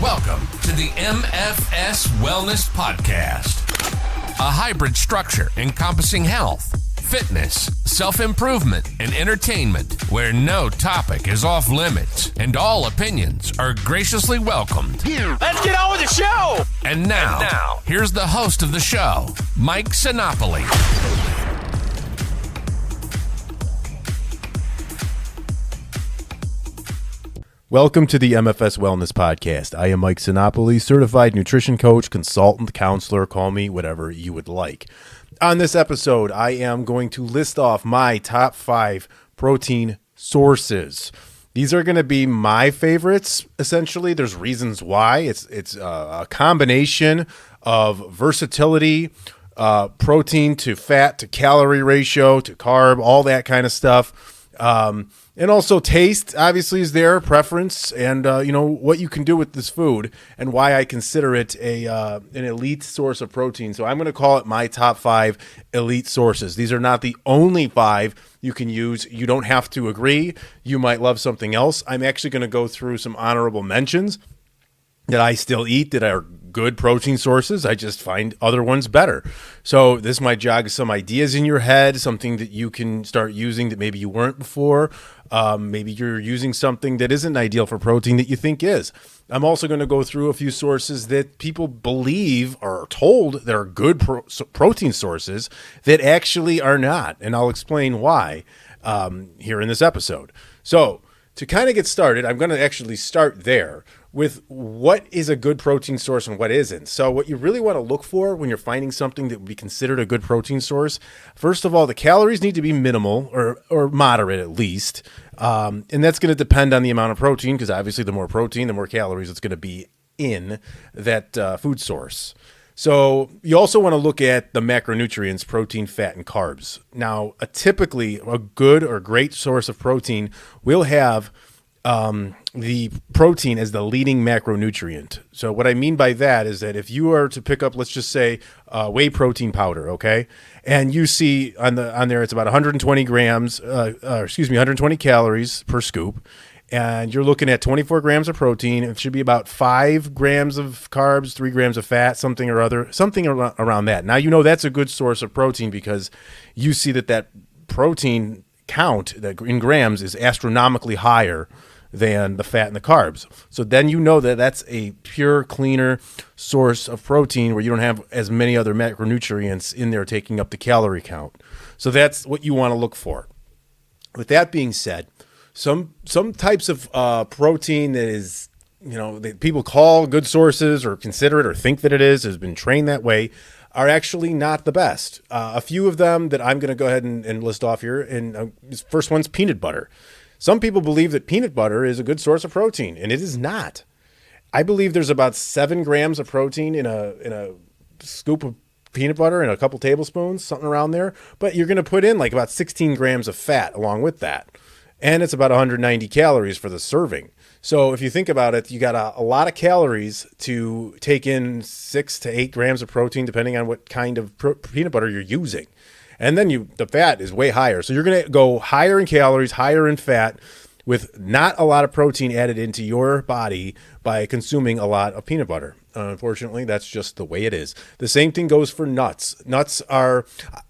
Welcome to the MFS Wellness Podcast, a hybrid structure encompassing health, fitness, self-improvement, and entertainment, where no topic is off limits and all opinions are graciously welcomed. Let's get on with the show! And now, here's the host of the show, Mike Sinopoli. Welcome to the MFS Wellness Podcast. I am Mike Sinopoli, certified nutrition coach, consultant, counselor, call me whatever you would like. On this episode, I am going to list off my top 5 protein sources. These are going to be my favorites, essentially. There's reasons why. It's a combination of versatility, protein to fat to calorie ratio to carb, all that kind of stuff. And also taste, obviously, is their preference, and what you can do with this food, and why I consider it an elite source of protein. So I'm going to call it my top 5 elite sources. These are not the only 5 you can use. You don't have to agree. You might love something else. I'm actually going to go through some honorable mentions that I still eat that are good protein sources. I just find other ones better. So this might jog some ideas in your head, something that you can start using that maybe you weren't before. Maybe you're using something that isn't ideal for protein that you think is. I'm also going to go through a few sources that people believe or are told that are good protein sources that actually are not. And I'll explain why here in this episode. So to kind of get started, I'm going to actually start there with what is a good protein source and what isn't. So what you really want to look for when you're finding something that would be considered a good protein source, first of all, the calories need to be minimal or moderate at least. And that's going to depend on the amount of protein, because obviously the more protein, the more calories it's going to be in that food source. So you also want to look at the macronutrients, protein, fat, and carbs. Now, typically a good or great source of protein will have the protein as the leading macronutrient. So what I mean by that is that if you are to pick up, let's just say whey protein powder, okay, and you see on there it's about 120 120 calories per scoop, and you're looking at 24 grams of protein. It should be about 5 grams of carbs, 3 grams of fat, something around that. Now, that's a good source of protein because you see that protein count that in grams is astronomically higher than the fat and the carbs. So then that's a pure, cleaner source of protein where you don't have as many other macronutrients in there taking up the calorie count. So that's what you want to look for. With that being said, some types of protein that is, that people call good sources or consider it or think that it has been trained that way, are actually not the best. A few of them that I'm going to go ahead and list off here. And this first one's peanut butter. Some people believe that peanut butter is a good source of protein, and it is not. I believe there's about 7 grams of protein in a scoop of peanut butter and a couple tablespoons, something around there. But you're going to put in like about 16 grams of fat along with that. And it's about 190 calories for the serving. So if you think about it, you got a lot of calories to take in 6 to 8 grams of protein, depending on what kind of peanut butter you're using. And then the fat is way higher. So you're going to go higher in calories, higher in fat, with not a lot of protein added into your body by consuming a lot of peanut butter. Unfortunately, that's just the way it is. The same thing goes for nuts. Nuts are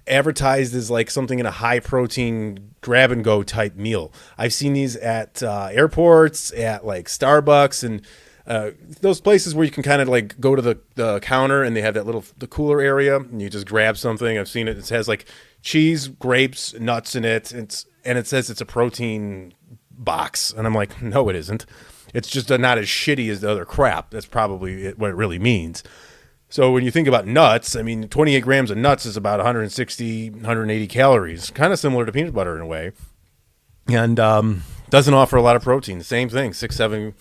advertised as like something in a high protein grab and go type meal. I've seen these at airports, at like Starbucks, and those places where you can kind of like go to the counter and they have the cooler area and you just grab something. I've seen it. It has like cheese, grapes, nuts in it. And it says it's a protein box. And I'm like, no, it isn't. It's just not as shitty as the other crap. That's probably what it really means. So when you think about nuts, 28 grams of nuts is about 160, 180 calories, kind of similar to peanut butter in a way. And doesn't offer a lot of protein. Same thing, 7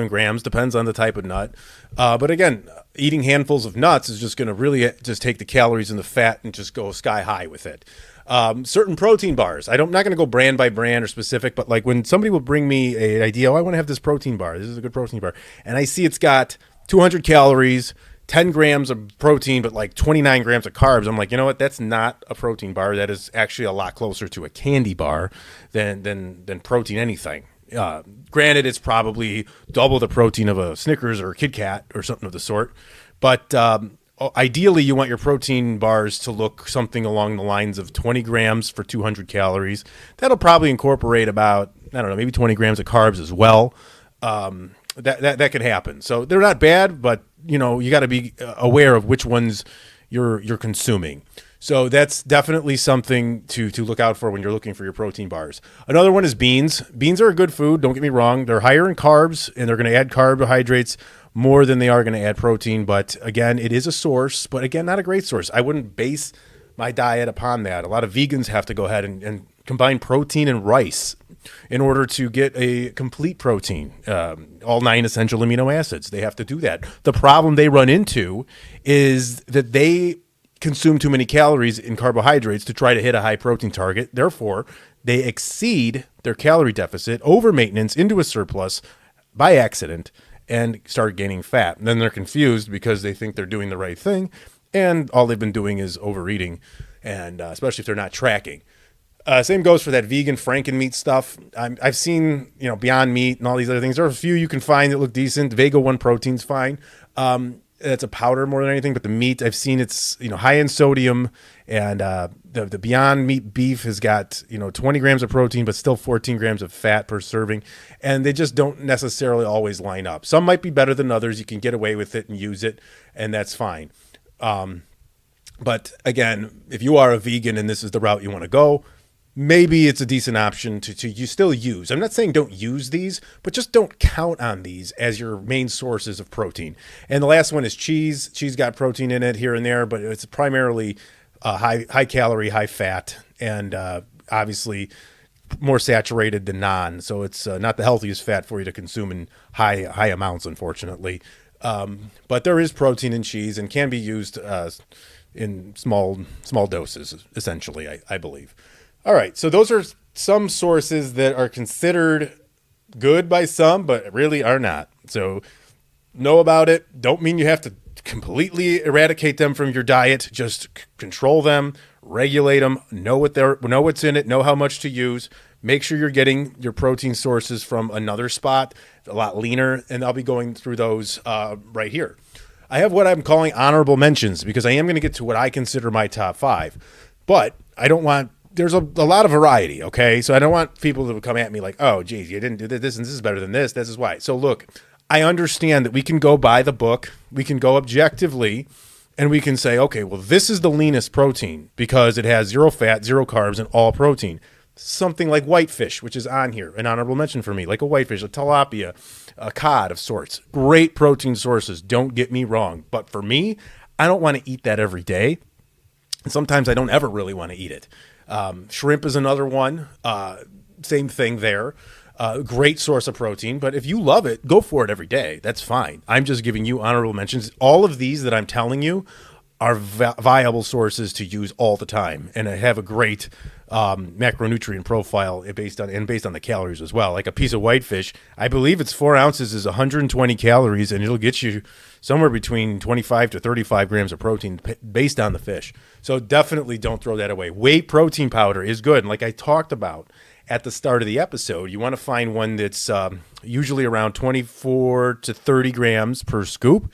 grams, depends on the type of nut. But again, eating handfuls of nuts is just going to really just take the calories and the fat and just go sky high with it. Certain protein bars. I'm not going to go brand by brand or specific, but like when somebody will bring me an idea, I want to have this protein bar. This is a good protein bar. And I see it's got 200 calories, 10 grams of protein, but like 29 grams of carbs. I'm like, you know what? That's not a protein bar. That is actually a lot closer to a candy bar than protein anything. Granted, it's probably double the protein of a Snickers or a Kit Kat or something of the sort. But ideally, you want your protein bars to look something along the lines of 20 grams for 200 calories. That'll probably incorporate about, I don't know, maybe 20 grams of carbs as well. That can happen. So they're not bad, but you got to be aware of which ones you're consuming. So that's definitely something to look out for when you're looking for your protein bars. Another one is beans. Beans are a good food. Don't get me wrong. They're higher in carbs, and they're going to add carbohydrates more than they are going to add protein. But again, it is a source, but again, not a great source. I wouldn't base my diet upon that. A lot of vegans have to go ahead and combine protein and rice in order to get a complete protein, all 9 essential amino acids. They have to do that. The problem they run into is that they consume too many calories in carbohydrates to try to hit a high protein target. Therefore, they exceed their calorie deficit over maintenance into a surplus by accident and start gaining fat. And then they're confused because they think they're doing the right thing, and all they've been doing is overeating, and especially if they're not tracking. Same goes for that vegan Franken meat stuff. I've seen, Beyond Meat and all these other things. There are a few you can find that look decent. Vega 1 protein's fine. It's a powder more than anything, but the meat I've seen, it's high in sodium, and the Beyond Meat beef has got 20 grams of protein, but still 14 grams of fat per serving, and they just don't necessarily always line up. Some might be better than others. You can get away with it and use it, and that's fine. But again, if you are a vegan and this is the route you want to go, maybe it's a decent option to you still use. I'm not saying don't use these, but just don't count on these as your main sources of protein. And the last one is cheese. Cheese got protein in it here and there, but it's primarily high calorie, high fat, and obviously more saturated than non. So it's not the healthiest fat for you to consume in high amounts, unfortunately. But there is protein in cheese and can be used in small doses, essentially, I believe. All right, so those are some sources that are considered good by some, but really are not. So know about it. Don't mean you have to completely eradicate them from your diet. Just control them, regulate them, know what's in it, know how much to use. Make sure you're getting your protein sources from another spot, a lot leaner, and I'll be going through those right here. I have what I'm calling honorable mentions because I am going to get to what I consider my top 5, but I don't want. There's a lot of variety, okay? So I don't want people to come at me like, oh, geez, you didn't do this, and this is better than this. This is why. So look, I understand that we can go by the book. We can go objectively, and we can say, okay, well, this is the leanest protein because it has 0 fat, 0 carbs, and all protein. Something like whitefish, which is on here, an honorable mention for me, like a whitefish, a tilapia, a cod of sorts. Great protein sources, don't get me wrong. But for me, I don't want to eat that every day. And sometimes I don't ever really want to eat it. Shrimp is another one. Same thing there. Great source of protein, but if you love it, go for it every day. That's fine. I'm just giving you honorable mentions. All of these that I'm telling you are viable sources to use all the time, and have a great macronutrient profile based on the calories as well. Like a piece of whitefish, I believe it's 4 ounces is 120 calories, and it'll get you somewhere between 25 to 35 grams of protein based on the fish. So definitely don't throw that away. Whey protein powder is good. And like I talked about at the start of the episode, you want to find one that's usually around 24 to 30 grams per scoop,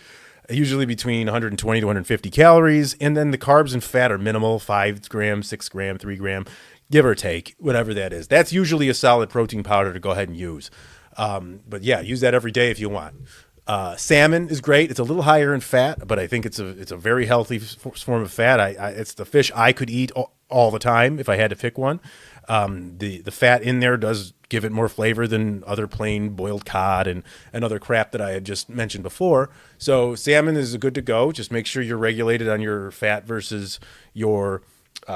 usually between 120 to 150 calories. And then the carbs and fat are minimal, 5 grams, 6 gram, 3 gram, give or take, whatever that is. That's usually a solid protein powder to go ahead and use. But yeah, use that every day if you want. Salmon is great. It's a little higher in fat, but I think it's a very healthy form of fat. It's the fish I could eat all the time if I had to pick one. The fat in there does give it more flavor than other plain boiled cod and other crap that I had just mentioned before. So salmon is good to go. Just make sure you're regulated on your fat versus your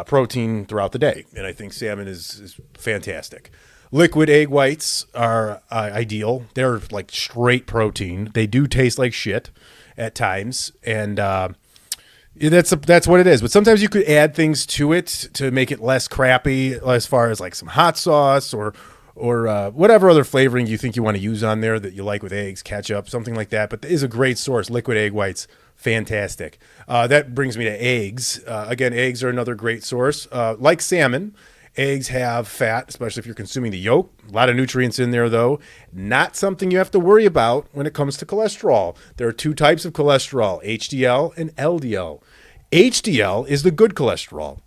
protein throughout the day. And I think salmon is fantastic. Liquid egg whites are ideal. They're like straight protein. They do taste like shit at times, and that's what it is. But sometimes you could add things to it to make it less crappy, as far as like some hot sauce or whatever other flavoring you think you want to use on there that you like with eggs, ketchup, something like that. But it is a great source. Liquid egg whites, fantastic. That brings me to eggs. Again, eggs are another great source, like salmon. Eggs have fat, especially if you're consuming the yolk. A lot of nutrients in there, though. Not something you have to worry about when it comes to cholesterol. There are two types of cholesterol, HDL and LDL. HDL is the good cholesterol.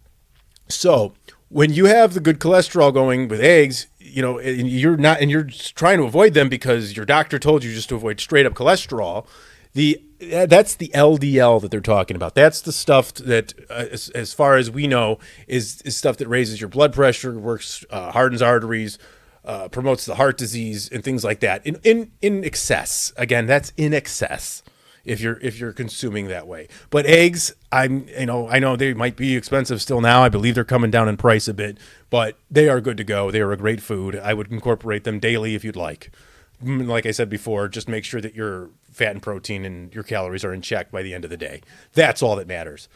So when you have the good cholesterol going with eggs, and you're trying to avoid them because your doctor told you just to avoid straight up cholesterol. That's the LDL that they're talking about. That's the stuff that, as far as we know, is stuff that raises your blood pressure, works, hardens arteries, promotes the heart disease and things like that. In excess. Again, that's in excess if you're consuming that way. But eggs, I know they might be expensive still now. I believe they're coming down in price a bit, but they are good to go. They are a great food. I would incorporate them daily if you'd like. Like I said before, just make sure that your fat and protein and your calories are in check by the end of the day. That's all that matters.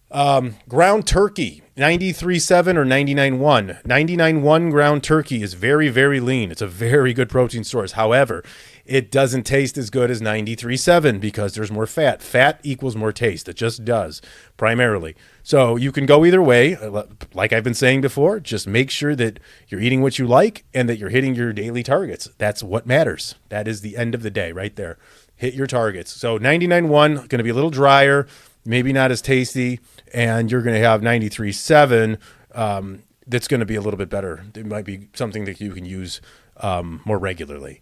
Ground turkey, 93.7 or 99.1. 99.1 ground turkey is very, very lean. It's a very good protein source. However, it doesn't taste as good as 93.7 because there's more fat. Fat equals more taste. It just does, primarily. So you can go either way. Like I've been saying before, just make sure that you're eating what you like and that you're hitting your daily targets. That's what matters. That is the end of the day right there. Hit your targets. So 99.1, going to be a little drier, maybe not as tasty, and you're going to have 93.7 that's going to be a little bit better. It might be something that you can use more regularly.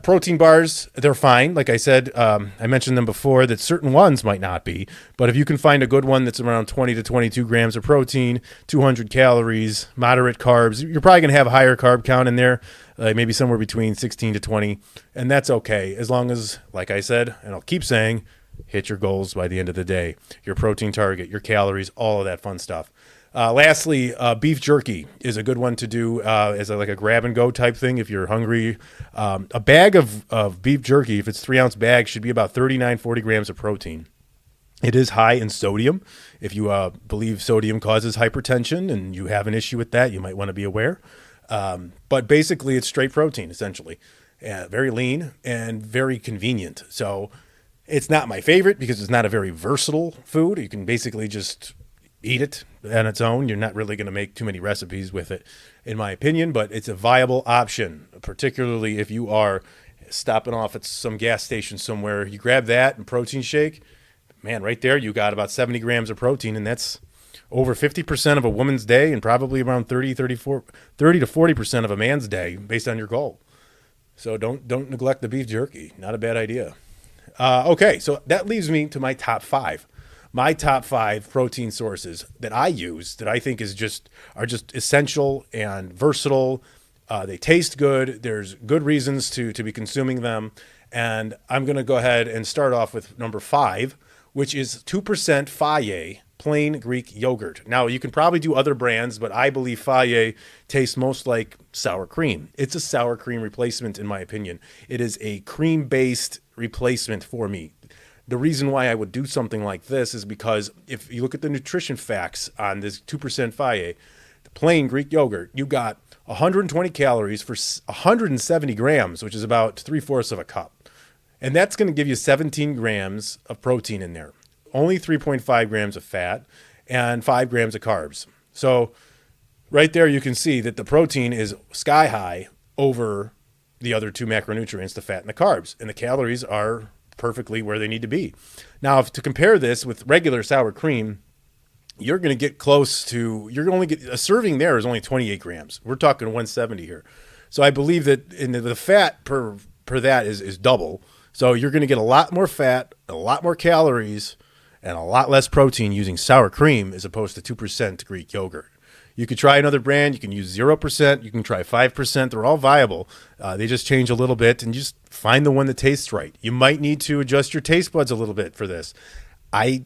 Protein bars, they're fine. Like I said, I mentioned them before that certain ones might not be, but if you can find a good one that's around 20 to 22 grams of protein, 200 calories, moderate carbs, you're probably going to have a higher carb count in there, maybe somewhere between 16 to 20, and that's okay as long as, like I said, and I'll keep saying, hit your goals by the end of the day, your protein target, your calories, all of that fun stuff. Lastly, beef jerky is a good one to do as like a grab and go type thing if you're hungry. A bag of beef jerky, if it's 3-ounce bag, should be about 40 grams of protein. It is high in sodium. If you believe sodium causes hypertension and you have an issue with that, you might want to be aware. But basically, it's straight protein, essentially. Very lean and very convenient. So it's not my favorite because it's not a very versatile food. You can basically just eat it on its own. You're not really going to make too many recipes with it, in my opinion, but it's a viable option, particularly if you are stopping off at some gas station somewhere. You grab that and protein shake, man, right there you got about 70 grams of protein, and that's over 50% of a woman's day and probably around 30 to 40% of a man's day based on your goal. So don't neglect the beef jerky. Not a bad idea. Okay, so that leaves me to my top five. My top five protein sources that I use that I think are just essential and versatile. They taste good. There's good reasons to be consuming them. And I'm going to go ahead and start off with number 5, which is 2% Fage plain Greek yogurt. Now, you can probably do other brands, but I believe Fage tastes most like sour cream. It's a sour cream replacement, in my opinion. It is a cream-based replacement for me. The reason why I would do something like this is because if you look at the nutrition facts on this 2% Fage, the plain Greek yogurt, you got 120 calories for 170 grams, which is about 3/4 of a cup. And that's going to give you 17 grams of protein in there, only 3.5 grams of fat, and 5 grams of carbs. So right there you can see that the protein is sky high over the other two macronutrients, the fat and the carbs, and the calories are perfectly where they need to be. Now, to compare this with regular sour cream, you're going to get close to, a serving there is only 28 grams. We're talking 170 here. So I believe that the fat per that is double. So you're going to get a lot more fat, a lot more calories, and a lot less protein using sour cream as opposed to 2% Greek yogurt. You could try another brand. You can use 0%. You can try 5%. They're all viable. They just change a little bit, and just find the one that tastes right. You might need to adjust your taste buds a little bit for this. I,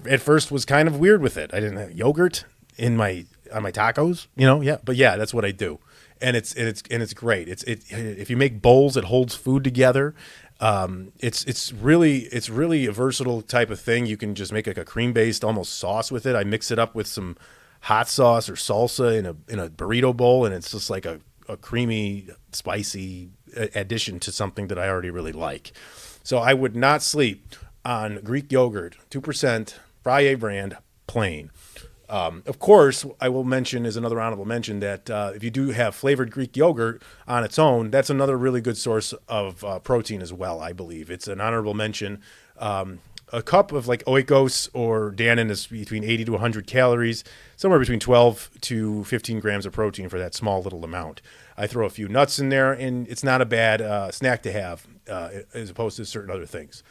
at first, was kind of weird with it. I didn't have yogurt on my tacos, but yeah, that's what I do, and it's great. If you make bowls, it holds food together. It's really a versatile type of thing. You can just make like a cream-based almost sauce with it. I mix it up with some hot sauce or salsa in a burrito bowl, and it's just like a creamy, spicy addition to something that I already really like. So I would not sleep on Greek yogurt, 2% Fage brand, plain. Of course, I will mention as another honorable mention that if you do have flavored Greek yogurt on its own, that's another really good source of protein as well, I believe. It's an honorable mention. A cup of like Oikos or Dannon is between 80 to 100 calories, somewhere between 12 to 15 grams of protein for that small little amount. I throw a few nuts in there, and it's not a bad snack to have as opposed to certain other things.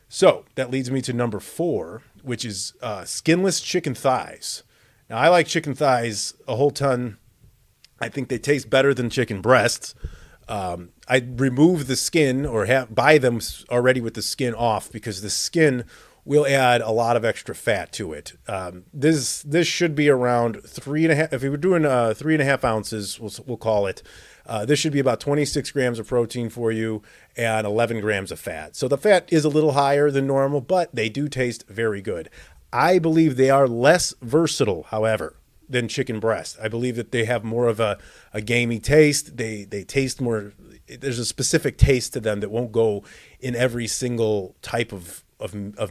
So that leads me to number 4, which is skinless chicken thighs. Now, I like chicken thighs a whole ton. I think they taste better than chicken breasts. I remove the skin or buy them already with the skin off because the skin will add a lot of extra fat to it. This should be around 3.5. If we were doing 3.5 ounces, we'll call it. This should be about 26 grams of protein for you and 11 grams of fat. So the fat is a little higher than normal, but they do taste very good. I believe they are less versatile, however, than chicken breast. I believe that they have more of a gamey taste. They taste more. There's a specific taste to them that won't go in every single type of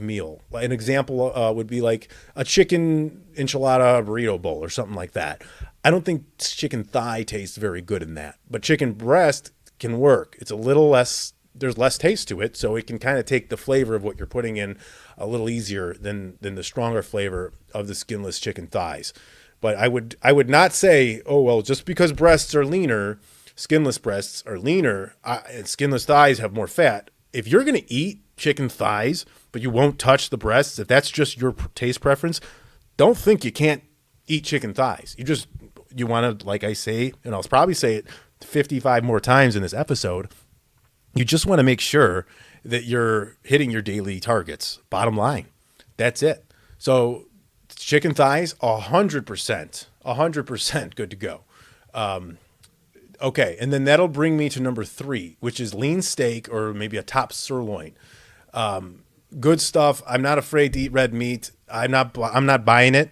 meal. An example would be like a chicken enchilada burrito bowl or something like that. I don't think chicken thigh tastes very good in that, but chicken breast can work. It's a little less. There's less taste to it, so it can kind of take the flavor of what you're putting in a little easier than the stronger flavor of the skinless chicken thighs. But I would not say, oh, well, just because breasts are leaner, skinless breasts are leaner, and skinless thighs have more fat. If you're going to eat chicken thighs, but you won't touch the breasts, if that's just your taste preference, don't think you can't eat chicken thighs. You want to, like I say, and I'll probably say it 55 more times in this episode, you just want to make sure that you're hitting your daily targets. Bottom line, that's it. So chicken thighs, 100% good to go. Okay, and then that'll bring me to number 3, which is lean steak or maybe a top sirloin. Good stuff. I'm not afraid to eat red meat. I'm not buying it.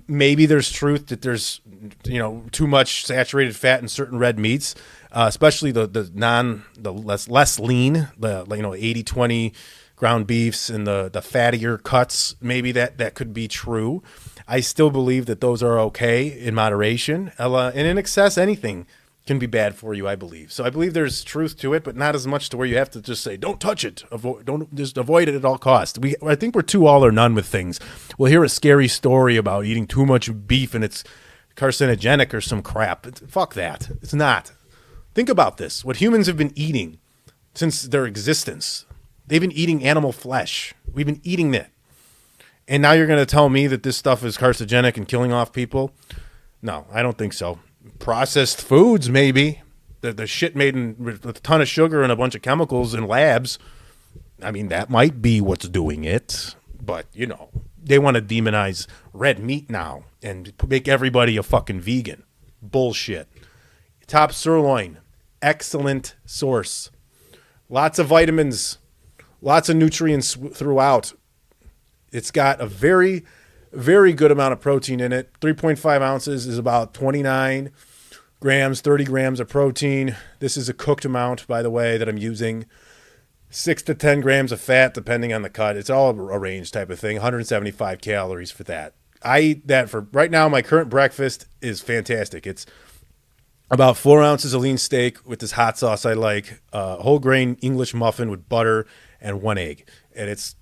Maybe there's truth that there's too much saturated fat in certain red meats, especially the less lean, the 80-20 ground beefs and the fattier cuts. Maybe that could be true. I still believe that those are okay in moderation, and in excess, anything can be bad for you, I believe. So I believe there's truth to it, but not as much to where you have to just say, don't touch it. Just avoid it at all costs. I think we're too all or none with things. We'll hear a scary story about eating too much beef and it's carcinogenic or some crap. Fuck that. It's not. Think about this. What humans have been eating since their existence. They've been eating animal flesh. We've been eating it. And now you're going to tell me that this stuff is carcinogenic and killing off people? No, I don't think so. Processed foods, maybe. The shit made with a ton of sugar and a bunch of chemicals in labs. I mean, that might be what's doing it. But, they want to demonize red meat now and make everybody a fucking vegan. Bullshit. Top sirloin. Excellent source. Lots of vitamins. Lots of nutrients throughout. It's got a very, very good amount of protein in it. 3.5 ounces is about 29 grams, 30 grams of protein. This is a cooked amount, by the way, that I'm using. 6 to 10 grams of fat, depending on the cut. It's all a range type of thing. 175 calories for that. I eat that for right now. My current breakfast is fantastic. It's about 4 ounces of lean steak with this hot sauce I like, whole grain English muffin with butter and 1 egg. And it's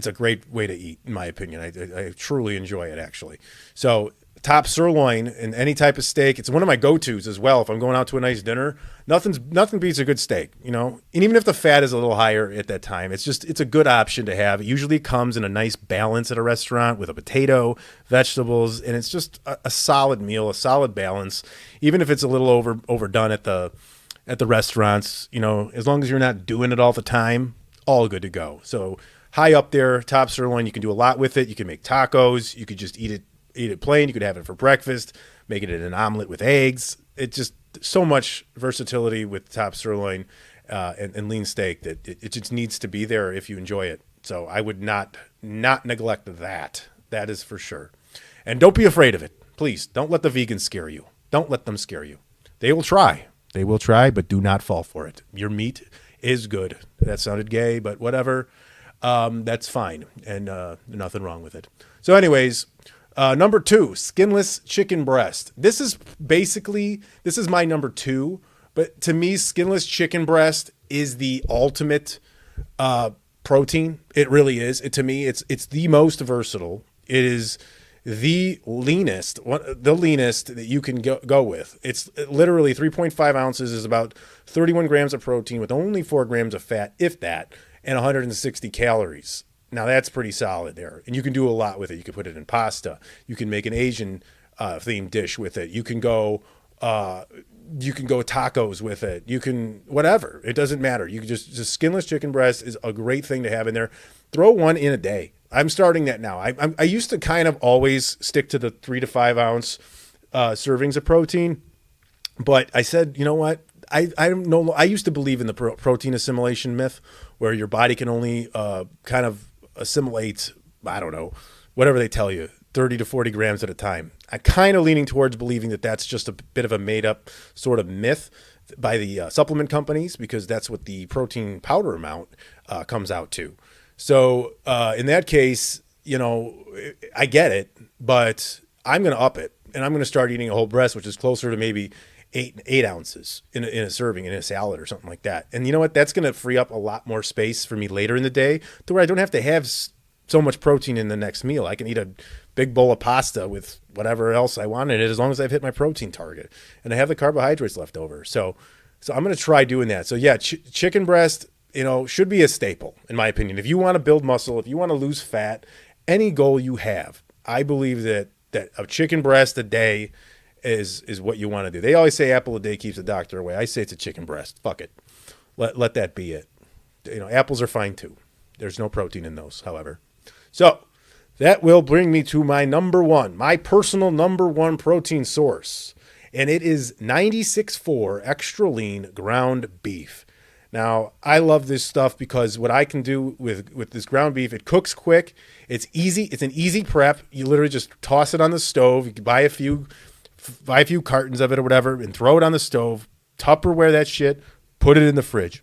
a great way to eat, in my opinion. I truly enjoy it, actually. So top sirloin and any type of steak. It's one of my go-tos as well. If I'm going out to a nice dinner, nothing beats a good steak, And even if the fat is a little higher at that time, it's a good option to have. It usually comes in a nice balance at a restaurant with a potato, vegetables, and it's just a solid meal, a solid balance. Even if it's a little overdone at the restaurants, as long as you're not doing it all the time, all good to go. So high up there, top sirloin, you can do a lot with it. You can make tacos. You could just eat it plain. You could have it for breakfast, make it in an omelet with eggs. It's just so much versatility with top sirloin and lean steak that it just needs to be there if you enjoy it. So I would not neglect that. That is for sure. And don't be afraid of it. Please, don't let the vegans scare you. Don't let them scare you. They will try. But do not fall for it. Your meat is good. That sounded gay, but whatever. That's fine, and nothing wrong with it. So anyways, Number 2, skinless chicken breast. This is my number 2, but to me, skinless chicken breast is the ultimate protein. It really is. To me, it's the most versatile. It is the leanest that you can go with. It's literally 3.5 ounces is about 31 grams of protein with only 4 grams of fat, if that, and 160 calories. Now that's pretty solid there. And you can do a lot with it. You can put it in pasta. You can make an Asian themed dish with it. You can go tacos with it. You can, whatever. It doesn't matter. You can just skinless chicken breast is a great thing to have in there. Throw one in a day. I'm starting that now. I used to kind of always stick to the 3 to 5 ounce servings of protein, but I said, you know what? I used to believe in the protein assimilation myth, where your body can only kind of assimilate, I don't know, whatever they tell you, 30 to 40 grams at a time. I'm kind of leaning towards believing that that's just a bit of a made up sort of myth by the supplement companies, because that's what the protein powder amount comes out to. So in that case, I get it, but I'm going to up it, and I'm going to start eating a whole breast, which is closer to maybe 8 ounces in a serving, in a salad or something like that. And you know what? That's going to free up a lot more space for me later in the day, to where I don't have to have so much protein in the next meal. I can eat a big bowl of pasta with whatever else I want in it, as long as I've hit my protein target and I have the carbohydrates left over. So I'm going to try doing that. So yeah, chicken breast, should be a staple, in my opinion. If you want to build muscle, if you want to lose fat, any goal you have, I believe that a chicken breast a day is what you want to do. They always say apple a day keeps the doctor away. I say it's a chicken breast. Fuck it. Let that be it. Apples are fine too. There's no protein in those, however. So that will bring me to my my personal number one protein source. And it is 96.4 extra lean ground beef. Now, I love this stuff because what I can do with this ground beef, it cooks quick. It's easy. It's an easy prep. You literally just toss it on the stove. You can buy a few cartons of it or whatever and throw it on the stove, Tupperware that shit, put it in the fridge.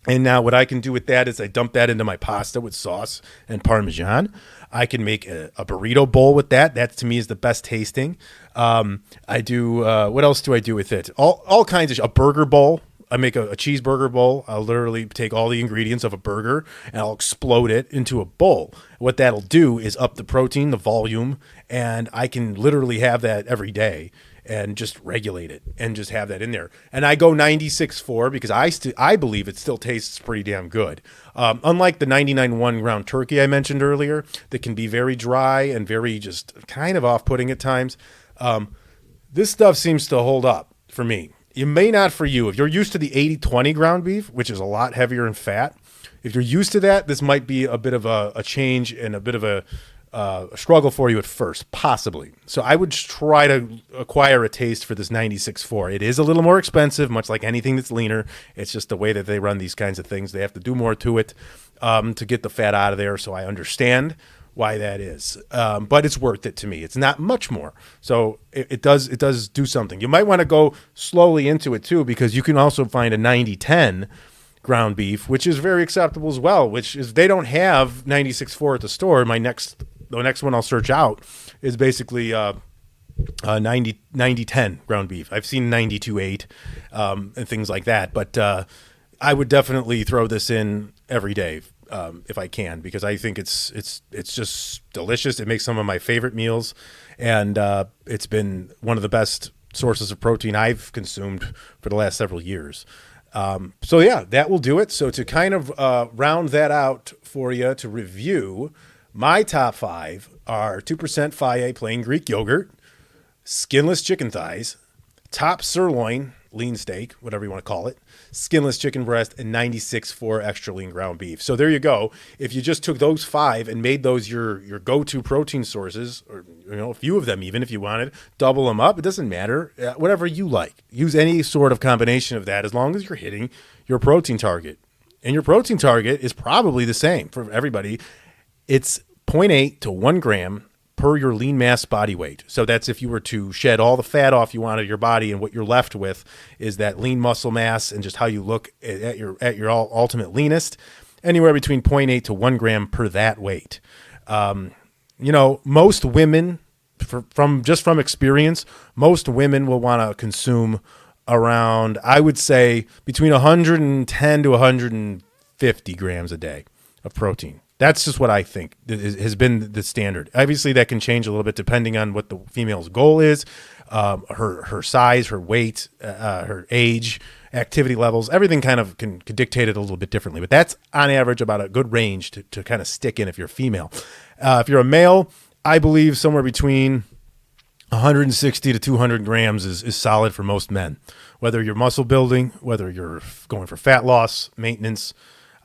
And now what I can do with that is I dump that into my pasta with sauce and Parmesan. I can make a burrito bowl with that. That to me is the best tasting. I do, what else do I do with it? All kinds of, a burger bowl. I make a cheeseburger bowl. I'll literally take all the ingredients of a burger and I'll explode it into a bowl. What that'll do is up the protein, the volume, and I can literally have that every day and just regulate it and just have that in there. And I go 96.4 because I believe it still tastes pretty damn good. Unlike the 99.1 ground turkey I mentioned earlier, that can be very dry and very just kind of off-putting at times. This stuff seems to hold up for me. It may not for you. If you're used to the 80-20 ground beef, which is a lot heavier in fat, if you're used to that, this might be a bit of a change and a bit of a struggle for you at first, possibly. So I would try to acquire a taste for this 96.4. It is a little more expensive, much like anything that's leaner. It's just the way that they run these kinds of things. They have to do more to it to get the fat out of there, so I understand why that is. But it's worth it to me. It's not much more. So it does do something. You might want to go slowly into it too, because you can also find a 90-10 ground beef, which is very acceptable as well, which is, they don't have 96.4 at the store. The next one I'll search out is basically 90-10 ground beef. I've seen 92.8 and things like that, but I would definitely throw this in every day if I can, because I think it's just delicious. It makes some of my favorite meals, and it's been one of the best sources of protein I've consumed for the last several years. So yeah, that will do it. So to kind of round that out for you, to review, my top 5 are 2% Faye plain Greek yogurt, skinless chicken thighs, top sirloin lean steak, whatever you want to call it, skinless chicken breast, and 96.4 extra lean ground beef. So there you go. If you just took those 5 and made those your go-to protein sources, or a few of them even if you wanted, double them up, it doesn't matter. Whatever you like. Use any sort of combination of that as long as you're hitting your protein target. And your protein target is probably the same for everybody. It's 0.8 to 1 gram per your lean mass body weight. So that's if you were to shed all the fat off you want of your body, and what you're left with is that lean muscle mass and just how you look at your ultimate leanest, anywhere between 0.8 to 1 gram per that weight. most women, from experience, most women will want to consume around, I would say, between 110 to 150 grams a day of protein. That's just what I think has been the standard. Obviously, that can change a little bit depending on what the female's goal is, her size, her weight, her age, activity levels. Everything kind of can dictate it a little bit differently. But that's on average about a good range to kind of stick in if you're female. If you're a male, I believe somewhere between 160 to 200 grams is solid for most men. Whether you're muscle building, whether you're going for fat loss, maintenance,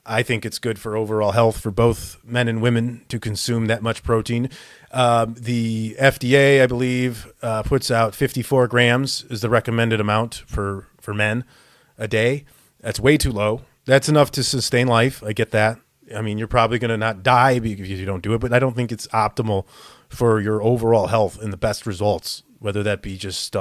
I think it's good for overall health for both men and women to consume that much protein. The FDA, I believe, puts out 54 grams is the recommended amount for men a day. That's way too low. That's enough to sustain life. I get that. I mean, you're probably going to not die if you don't do it, but I don't think it's optimal for your overall health and the best results, whether that be just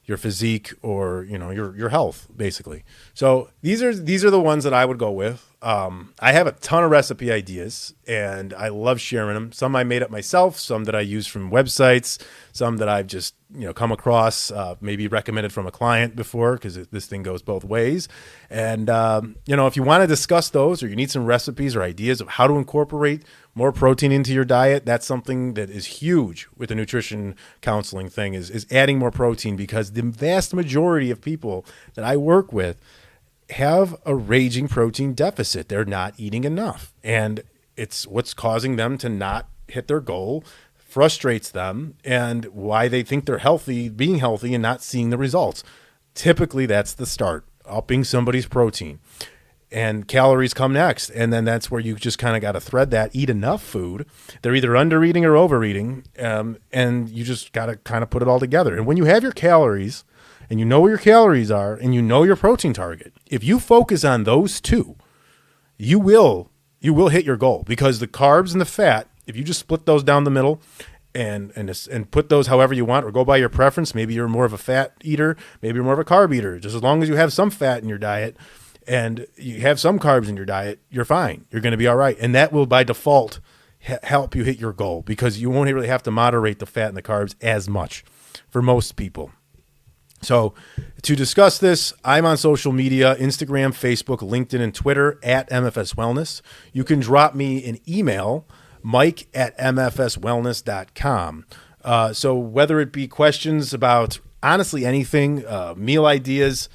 your physique or your health, basically. So these are the ones that I would go with. I have a ton of recipe ideas, and I love sharing them. Some I made up myself, some that I use from websites, some that I've just come across, maybe recommended from a client before, because this thing goes both ways. And if you want to discuss those, or you need some recipes or ideas of how to incorporate more protein into your diet, that's something that is huge with the nutrition counseling thing, is adding more protein, because the vast majority of people that I work with have a raging protein deficit. They're not eating enough, and it's what's causing them to not hit their goal, frustrates them, and why they think they're healthy, being healthy, and not seeing the results. Typically, that's the start, upping somebody's protein. And calories come next, and then that's where you just kind of got to thread that, eat enough food. They're either under eating or overeating, and you just got to kind of put it all together. And when you have your calories, and you know where your calories are, and you know your protein target, if you focus on those two, you will hit your goal, because the carbs and the fat, if you just split those down the middle and put those however you want, or go by your preference, maybe you're more of a fat eater, maybe you're more of a carb eater, just as long as you have some fat in your diet and you have some carbs in your diet, you're fine. You're going to be all right. And that will by default help you hit your goal, because you won't really have to moderate the fat and the carbs as much for most people. So to discuss this, I'm on social media, Instagram, Facebook, LinkedIn, and Twitter at MFS Wellness. You can drop me an email, mike@mfswellness.com. So whether it be questions about honestly anything, meal ideas,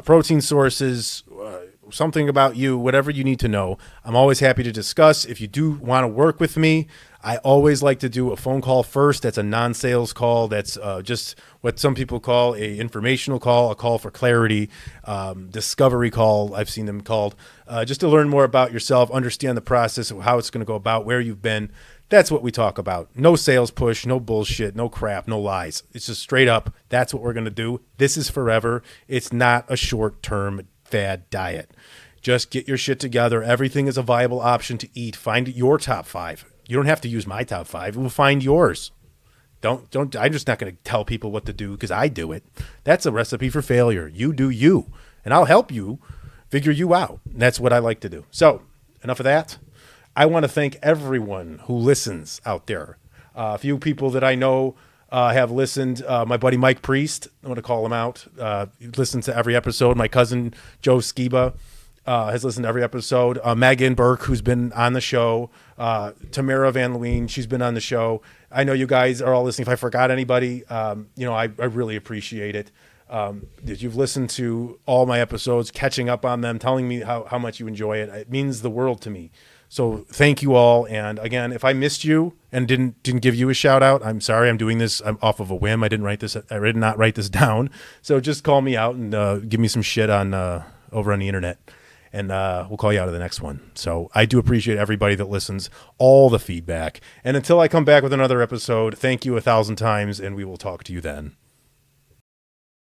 protein sources, something about you, whatever you need to know, I'm always happy to discuss. If you do want to work with me, I always like to do a phone call first. That's a non-sales call. That's just what some people call a informational call, a call for clarity, discovery call, I've seen them called, just to learn more about yourself, understand the process of how it's going to go about, where you've been. That's what we talk about. No sales push, no bullshit, no crap, no lies. It's just straight up, that's what we're going to do. This is forever. It's not a short-term fad diet. Just get your shit together. Everything is a viable option to eat. Find your top 5. You don't have to use my top 5. We'll find yours. I'm just not going to tell people what to do because I do it. That's a recipe for failure. You do you, and I'll help you figure you out. And that's what I like to do. So enough of that. I want to thank everyone who listens out there. A few people that I know have listened. My buddy Mike Priest, I want to call him out. He listens to every episode. My cousin Joe Skiba has listened to every episode. Megan Burke, who's been on the show. Tamara Van Leeuwen, she's been on the show. I know you guys are all listening. If I forgot anybody, I really appreciate it. That you've listened to all my episodes, catching up on them, telling me how much you enjoy it. It means the world to me. So thank you all. And again, if I missed you and didn't give you a shout out, I'm sorry. I'm doing this. I'm off of a whim. I did not write this down. So just call me out and give me some shit on over on the internet, and we'll call you out of the next one. So I do appreciate everybody that listens, all the feedback. And until I come back with another episode, thank you 1,000 times, and we will talk to you then.